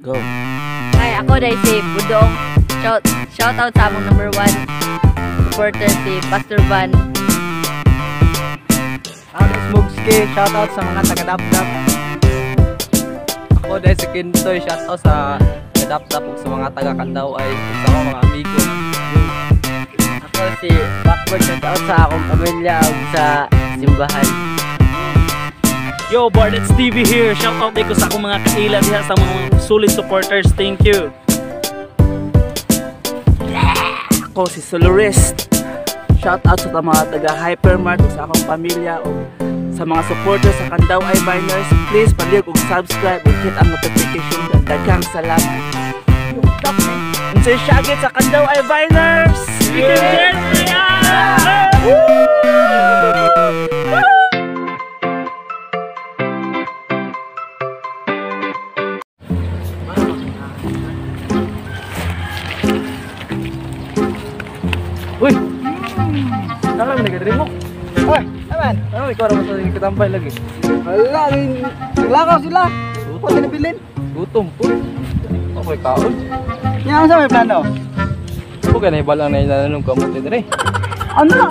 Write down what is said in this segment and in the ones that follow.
Go. Hi, ako dahil si Budong. Shout out sa among number 1 supporter si Pastor Van. Ako dahil Smugski. Shout out sa mga taga-dap-dap. Ako dahil si Kintoy. Shout out sa taga-dap-dap ug sa mga taga-Kandaw ay sa mga amigo. Ako si Backward. Shout out sa akong pamilya ug sa simbahan. Yo, Barnett TV here. Shout out ko sa akong mga kaila diha sa mga solid supporters. Thank you. Ako si Solorist. Shout out sa mga taga Hypermart sa akong pamilya o sa mga supporters sa Kandaw ay Biners. Please palig og subscribe ug hit ang notification bell. Daghang salamat. Unsay syagit sa Kandaw ay Biners. Uy! Saan kami nag-dream mo? Oy, aman. Ano, ikaw naman sa katampay lagi. Wala, naglakaw sila. Pwede na bilhin. Gutom po. Okay, kaon. Yan sa may plano. Ako ka na ibalang na inanong kamuti na rin. Ano na?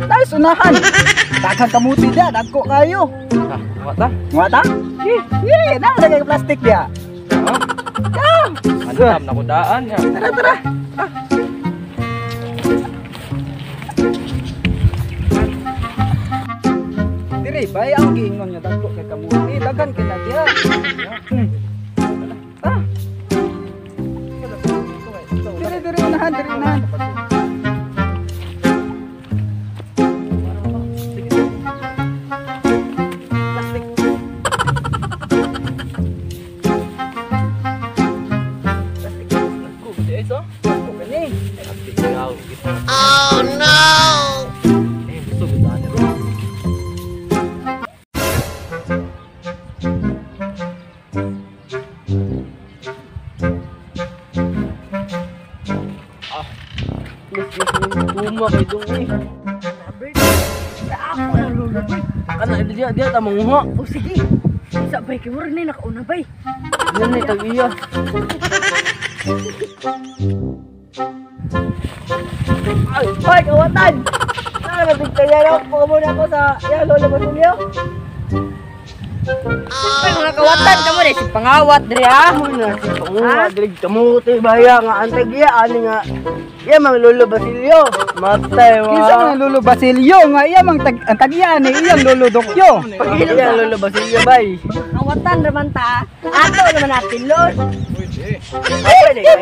Dahil sunahan. Daghang kamuti dia, dagko kayo. Ha, mata? Ngata? Ye, nalagay ka plastic dia. Ha? Antam na kudaan ya. Tara. Diri, bay ang giingon niya dagko kay kamuti. Daghan kay na dia. Diri unahan. Oh no! Tuma kay Dungi. Ako na lulubay. Kana dia ta manguha. O sige. Isa bay kay mura ni nakauna bay. Yan ni tag-iya. Hoy, kawatan! Nakakabigtayan ako muna ako sa Lola Basilio. Ay, mga kawatan ka mo rin, si pangawat diri ha? Si panguha diri kamuti baya nga antag iya ani nga. Iya mang Lolo Basilio. Matay wa. Kinsa man Lolo Basilio nga iya mang tag-iya ni iyang Lolo Dokyo. Iya Lolo Basilio bay. Kawatan naman ta. Ato naman natin, Lord.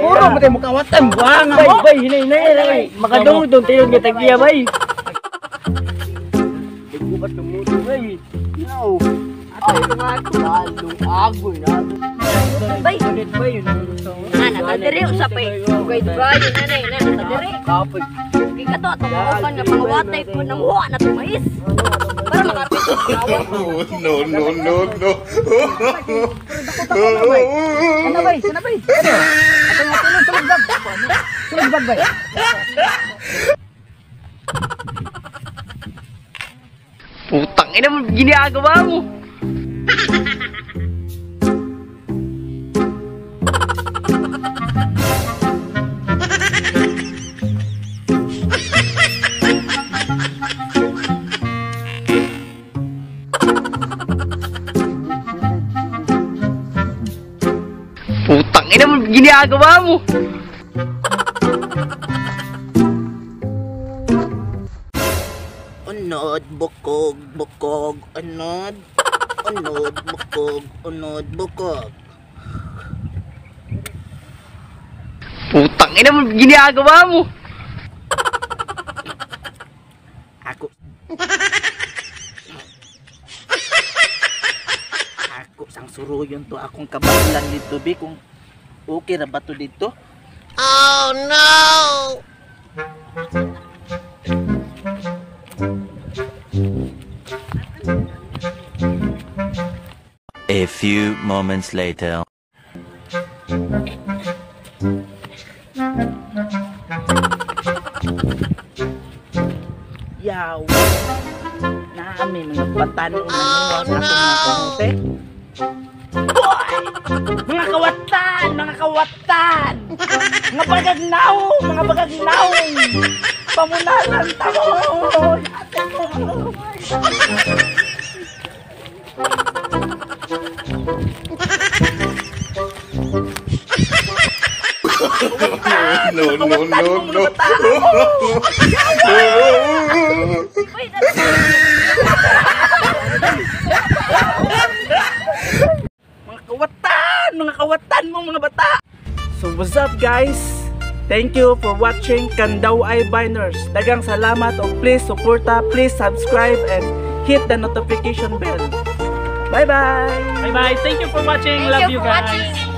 Puro mo tayo mukawatan buha nga mo. Bay, hinay. Makadungdong tayo nga tag-iya bay. Gubat kamuti bay. No. Agoy na. Bay, Bay, nakadiri usapay. Dugay-dugay yun na eh, nakadiri. kapag Kaya ka to, atong kaupan nga pangawatay po ng huwa na tumais. Para makapit sa pangawat. No. Ano bay? Ano bay? Ato nga tulog bag. Tulog bag bay. Putang ina mo ginagawa mo. Putang ina mo ginagawa mo. Unod, bukog, unod, bukog. Putang ina mo ginagawa mo. Ako sang suruyon to akong kabalan dito bi kung okay ra ba to dito? Oh no! A few moments later. Yaw. Naami mga patanong na niwas ako mga kamote. Boy! Mga kawatan, mga kawatan. Mga bagagnaw, mga bagagnaw. Pamunasan tamo. No. Mga kawatan mo mga bata. So what's up guys? Thank you for watching Kandaw Ay Biners. Dagang salamat o please suporta, please subscribe and hit the notification bell. Bye bye! Bye bye. Thank you for watching. Thank Love you you for guys. watching.